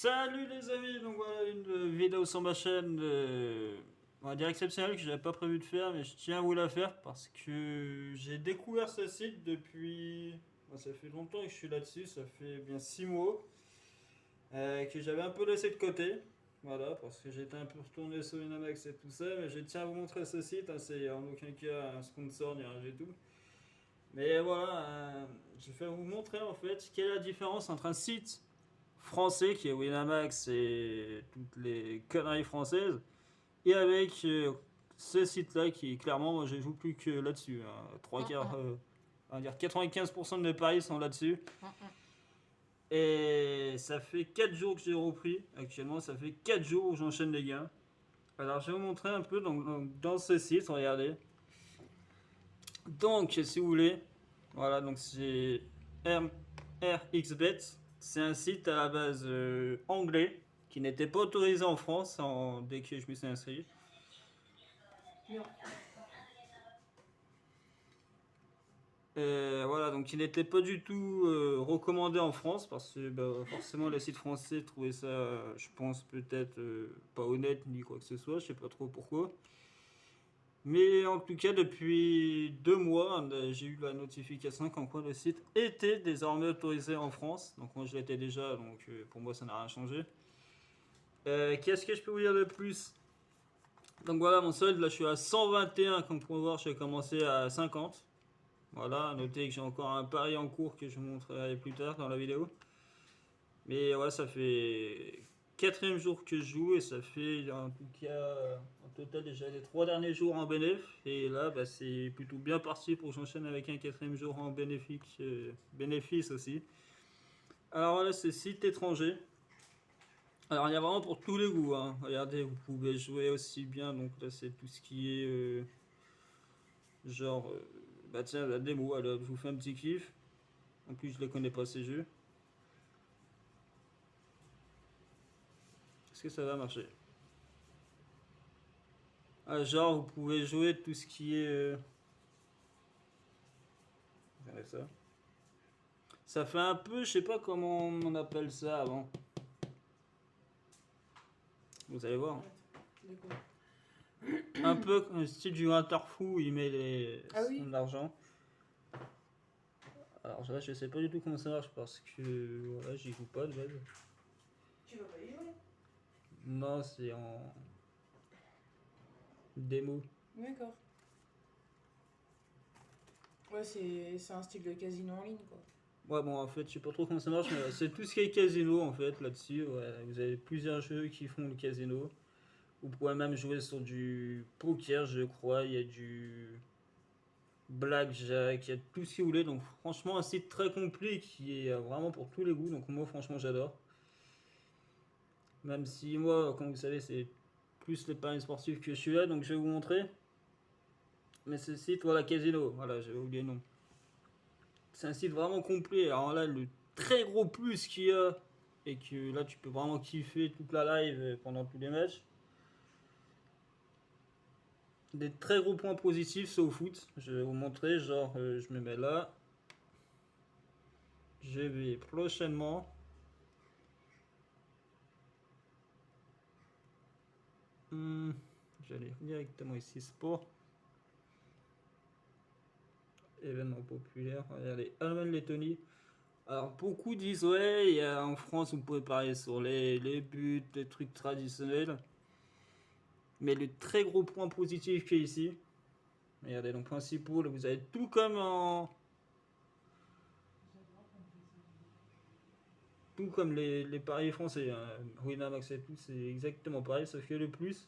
Salut les amis, donc voilà une vidéo sur ma chaîne, on va dire exceptionnelle que j'avais pas prévu de faire, mais je tiens à vous la faire parce que j'ai découvert ce site depuis, ça fait longtemps que je suis là-dessus, ça fait bien 6 mois, que j'avais un peu laissé de côté, voilà, parce que j'étais un peu retourné sur Winamax et tout ça, mais je tiens à vous montrer ce site, hein, c'est en aucun cas un sponsor ni rien du tout. Mais voilà, je vais vous montrer en fait quelle est la différence entre un site français qui est Winamax et toutes les conneries françaises, et avec ce site-là qui clairement, moi je joue plus que là-dessus, hein. Trois quarts, on va dire 95% de mes paris sont là-dessus. Et ça fait 4 jours que j'ai repris. Actuellement, ça fait 4 jours où j'enchaîne les gains. Alors je vais vous montrer un peu dans ce site, regardez. Donc, si vous voulez, voilà, donc c'est RXBet. C'est un site à la base anglais qui n'était pas autorisé en France dès que je me suis inscrit. Non. Voilà, donc il n'était pas du tout recommandé en France parce que bah, forcément les sites français trouvaient ça, je pense, peut-être pas honnête ni quoi que ce soit, je sais pas trop pourquoi. Mais en tout cas, depuis 2 mois, j'ai eu la notification comme quoi le site était désormais autorisé en France. Donc moi je l'étais déjà, donc pour moi ça n'a rien changé. Qu'est-ce que je peux vous dire de plus? Donc voilà, mon solde, là je suis à 121, comme vous pouvez voir, j'ai commencé à 50. Voilà, notez que j'ai encore un pari en cours que je vous montrerai plus tard dans la vidéo. Mais voilà, ça fait quatrième jour que je joue et ça fait en tout cas en total déjà les 3 derniers jours en bénéf. Et là, bah, c'est plutôt bien parti pour que j'enchaîne avec un quatrième jour en bénéfice aussi. Alors voilà, c'est site étranger. Alors il y a vraiment pour tous les goûts, hein. Regardez, vous pouvez jouer aussi bien. Donc là, c'est tout ce qui est genre, bah tiens, la démo. Alors, je vous fais un petit kiff. En plus, je les connais pas ces jeux. Est-ce que ça va marcher? Ah, genre, vous pouvez jouer tout ce qui est. Regardez ça. Ça fait un peu, je sais pas comment on appelle ça avant. Vous allez voir. De quoi? Un peu comme le style du Winterfou où il met Ah oui. son argent. Alors là, je sais pas du tout comment ça marche parce que voilà, j'y joue pas de base. Tu vas pas y jouer? Non, c'est en démo. D'accord. Ouais, c'est un style de casino en ligne, quoi. Ouais, bon, en fait, je sais pas trop comment ça marche, mais c'est tout ce qui est casino en fait là-dessus. Ouais. Vous avez plusieurs jeux qui font le casino. Vous pouvez même jouer sur du poker, je crois. Il y a du blackjack, il y a tout ce que vous voulez. Donc, franchement, un site très complet qui est vraiment pour tous les goûts. Donc, moi, franchement, j'adore. Même si moi, comme vous savez, c'est plus les paris sportifs que je suis là. Donc, je vais vous montrer. Mais ce site, voilà, Casino. Voilà, j'avais oublié le nom. C'est un site vraiment complet. Alors là, le très gros plus qu'il y a, et que là, tu peux vraiment kiffer toute la live pendant tous les matchs. Des très gros points positifs, c'est au foot. Je vais vous montrer. Genre, je me mets là. Je vais prochainement. J'allais directement ici, sport. Événements populaires. Regardez, Allemagne-Lettonie. Alors, beaucoup disent, ouais, en France, vous pouvez parier sur les buts, les trucs traditionnels. Mais le très gros point positif qu'il y a ici, regardez, donc principaux, là, vous avez tout comme tout comme les paris français, hein. Winamax et tout, c'est exactement pareil, sauf que le plus,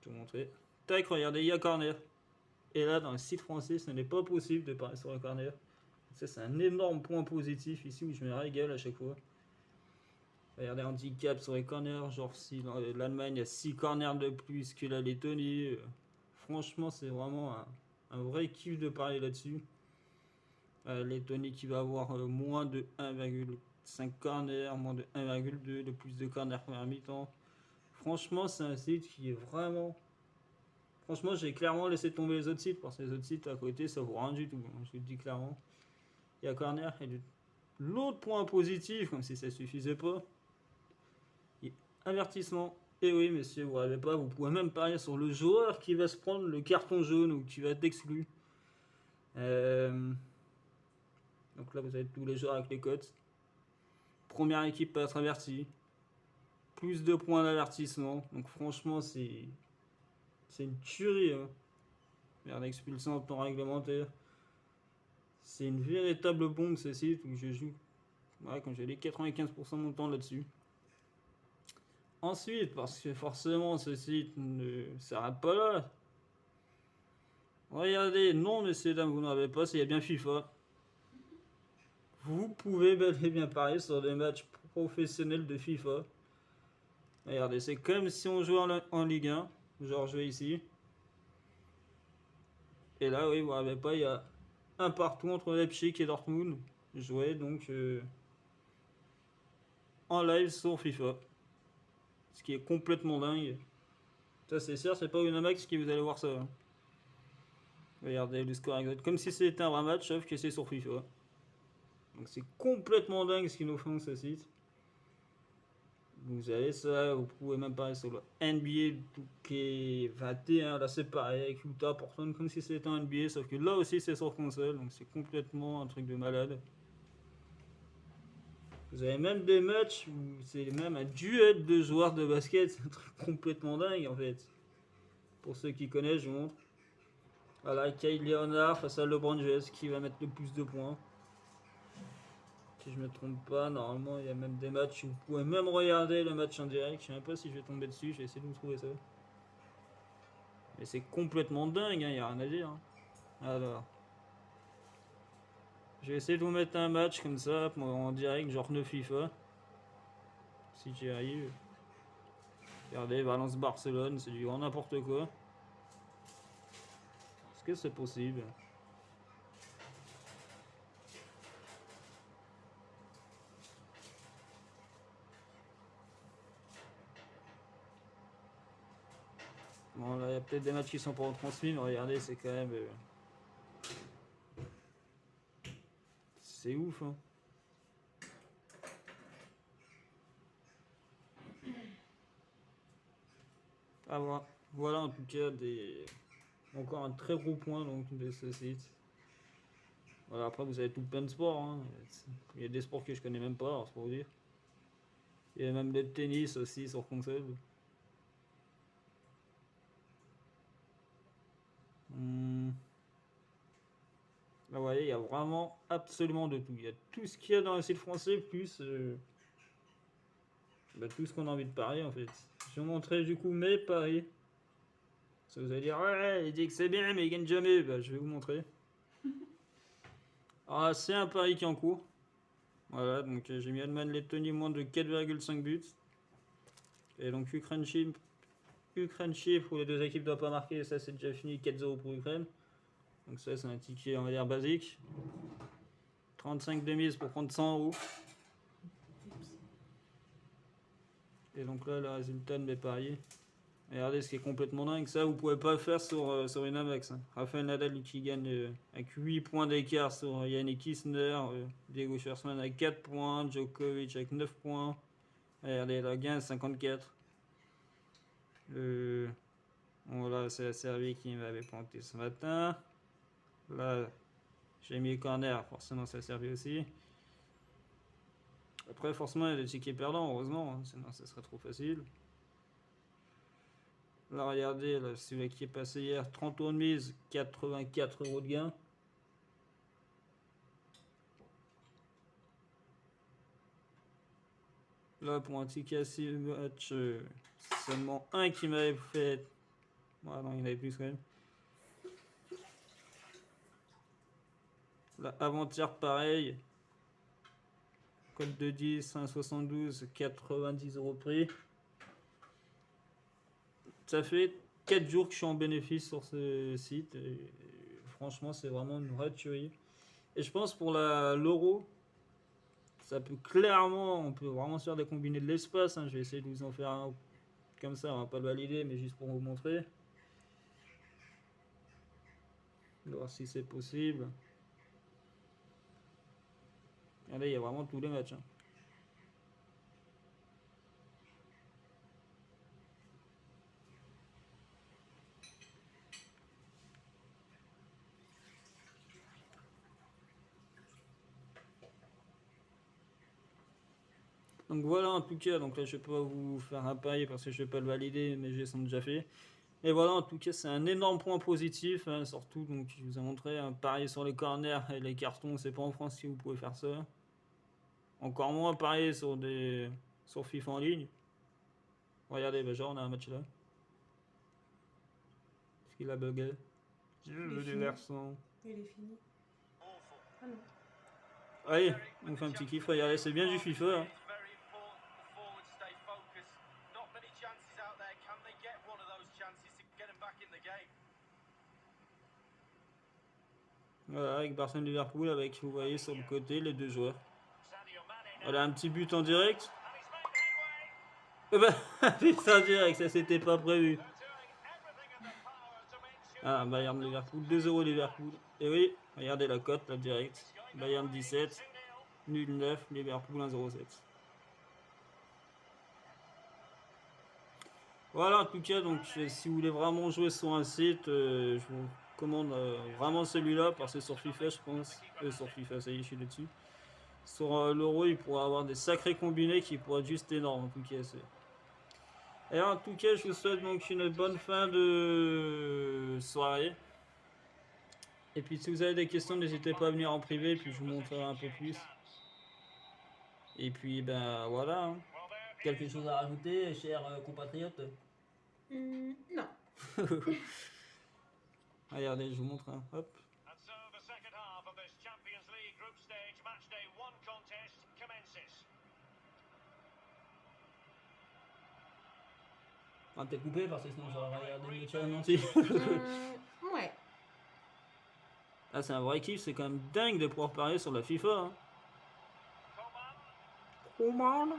je vais vous montrer. Tac, regardez, il y a corner. Et là, dans le site français, ce n'est pas possible de parier sur le corner. Ça, c'est un énorme point positif ici où je me régale à chaque fois. Regardez, handicap sur les corners, genre si l'Allemagne a 6 corners de plus que la Lettonie. Franchement, c'est vraiment un vrai kiff de parier là-dessus. Lettonie qui va avoir moins de 1,5 corner, moins de 1,2, de plus de corner première mi-temps. Franchement, c'est un site qui est vraiment. Franchement, j'ai clairement laissé tomber les autres sites parce que les autres sites à côté, ça vaut rien du tout. Je vous le dis clairement. Il y a corner et l'autre point positif, comme si ça suffisait pas. Avertissement. Et oui, messieurs, vous rêvez pas, vous pouvez même parier sur le joueur qui va se prendre le carton jaune ou qui va être exclu. Donc là, vous avez tous les joueurs avec les cotes. Première équipe peut être avertie. Plus de points d'avertissement. Donc franchement, c'est une tuerie. Hein. Merde, expulsion en temps réglementaire. C'est une véritable bombe ce site où je joue. Ouais, quand j'ai les 95% de mon temps là-dessus. Ensuite, parce que forcément ce site ne s'arrête pas là. Regardez, non messieurs dames, vous n'en avez pas, il y a bien FIFA. Vous pouvez bel et bien parier sur des matchs professionnels de FIFA. Regardez, c'est comme si on jouait en Ligue 1. Genre jouer ici. Et là, oui, vous n'avez pas, il y a un partout entre Leipzig et Dortmund. Joué donc en live sur FIFA. Ce qui est complètement dingue. Ça, c'est sûr, c'est pas Winamax qui vous allez voir ça. Hein. Regardez le score exact. Comme si c'était un vrai match, sauf que c'est sur FIFA. Donc c'est complètement dingue ce qu'ils nous font ce site. Vous avez ça, vous pouvez même parler sur le NBA 2K21, là c'est pareil avec Utah Portland comme si c'était un NBA, sauf que là aussi c'est sur console, donc c'est complètement un truc de malade. Vous avez même des matchs où c'est même un duel de joueurs de basket, c'est un truc complètement dingue en fait. Pour ceux qui connaissent, je vous montre. Voilà, Kyle Leonard face à LeBron James qui va mettre le plus de points. Si je me trompe pas, normalement il y a même des matchs où vous pouvez même regarder le match en direct. Je sais même pas si je vais tomber dessus, je vais essayer de vous trouver ça. Mais c'est complètement dingue, il n'y a rien à dire. Hein. Alors, je vais essayer de vous mettre un match comme ça en direct, genre 9 FIFA. Si j'y arrive. Regardez, Valence-Barcelone, c'est du grand n'importe quoi. Est-ce que c'est possible? Bon, là, il y a peut-être des matchs qui sont pas retransmis, mais regardez, c'est quand même. C'est ouf, hein. Ah, voilà en tout cas encore un très gros point donc, de ce site. Voilà, après, vous avez tout plein de sports. Hein. Il y a des sports que je connais même pas, alors c'est pour vous dire. Il y a même le tennis aussi sur console. Là, vous voyez, il y a vraiment absolument de tout. Il y a tout ce qu'il y a dans le site français, plus tout ce qu'on a envie de parier en fait. Je vais vous montrer du coup mes paris. Ça vous allez dire, ouais, il dit que c'est bien, mais il gagne jamais. Bah, je vais vous montrer. Alors, c'est un pari qui est en cours. Voilà, donc j'ai mis Allemagne-Lettonie moins de 4,5 buts. Et donc Ukraine-Chypre, où les deux équipes ne doivent pas marquer, ça c'est déjà fini, 4-0 pour Ukraine. Donc ça c'est un ticket on va dire basique. 35 de mise pour prendre 100 euros. Et donc là le résultat de mes paris. Regardez ce qui est complètement dingue, ça vous pouvez pas le faire sur Winamax. Hein. Rafael Nadal qui gagne avec 8 points d'écart sur Yannick Isner, Diego Schwartzman avec 4 points, Djokovic avec 9 points. Regardez la gain 54. Voilà, c'est la Serbie qui m'avait planté ce matin. Là, j'ai mis le corner, forcément c'est la Serbie aussi. Après, forcément, il y a des tickets perdants, heureusement, hein, sinon ça serait trop facile. Là, regardez, là, celui qui est passé hier, 30 euros de mise, 84 euros de gain. Là, pour un ticket à 6 matchs, seulement un qui m'avait fait. Voilà, non, il y en avait plus quand même. Là, avant-hier, pareil. Code de 10, 1,72, 90 euros prix. Ça fait 4 jours que je suis en bénéfice sur ce site. Et franchement, c'est vraiment une vraie tuerie. Et je pense pour l'euro, ça peut clairement, on peut vraiment se faire des combinés de l'espace. Hein. Je vais essayer de vous en faire un comme ça, on va pas le valider, mais juste pour vous montrer. Voir si c'est possible. Regardez, il y a vraiment tous les matchs. Hein. Donc voilà en tout cas, donc là je vais pas vous faire un pari parce que je vais pas le valider, mais j'ai déjà fait. Et voilà, en tout cas, c'est un énorme point positif, hein, surtout, donc je vous ai montré un parier sur les corners et les cartons, c'est pas en France si vous pouvez faire ça. Encore moins parier sur FIFA en ligne. Regardez, bah, genre on a un match là. Est-ce qu'il a bugué? Je veux des versants. Il est fini. Ah non. Allez, on fait un petit kiff, regardez, c'est bien du FIFA. Hein. Voilà, avec Barcelone Liverpool, avec, vous voyez sur le côté, les deux joueurs. Voilà, un petit but en direct. But en direct, ça c'était pas prévu. Ah, Bayern Liverpool, 2-0 Liverpool. Et oui, regardez la cote, là, direct. Bayern 17, nul 9, Liverpool 1-0-7. Voilà, en tout cas, donc si vous voulez vraiment jouer sur un site, je vous recommande vraiment celui-là, parce que sur FIFA, je pense, sur FIFA, ça y est, je suis dessus. Sur l'Euro, il pourra avoir des sacrés combinés qui pourraient être juste énormes, en tout cas. Et en tout cas, je vous souhaite donc une bonne fin de soirée. Et puis si vous avez des questions, n'hésitez pas à venir en privé, puis je vous montrerai un peu plus. Et puis ben voilà. Hein. Quelque chose à rajouter, chers compatriotes? Non. Regardez, je vous montre. Hein. Hop. Ah, t'es coupé parce que sinon j'aurais regardé le challenge entier. Ouais. Ah, c'est un vrai kiff, c'est quand même dingue de pouvoir parier sur la FIFA. Hein. Coman.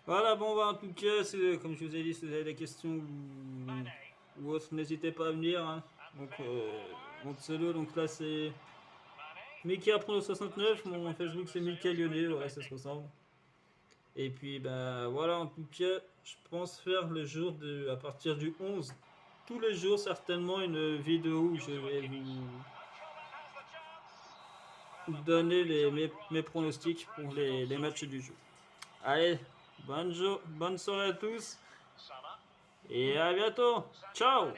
Voilà, bon, bah, en tout cas, comme je vous ai dit, si vous avez des questions ou autres, n'hésitez pas à venir. Hein. Donc, mon pseudo, donc là, c'est Mickey Apprendre 69. Mon Facebook, c'est Mickey Lyonnais. Voilà, ça se ressemble. Et puis, ben voilà, en tout cas, je pense faire le jour à partir du 11, tous les jours, certainement, une vidéo où je vais vous donner mes pronostics pour les matchs du jour. Allez, bonne soirée à tous et à bientôt. Ciao!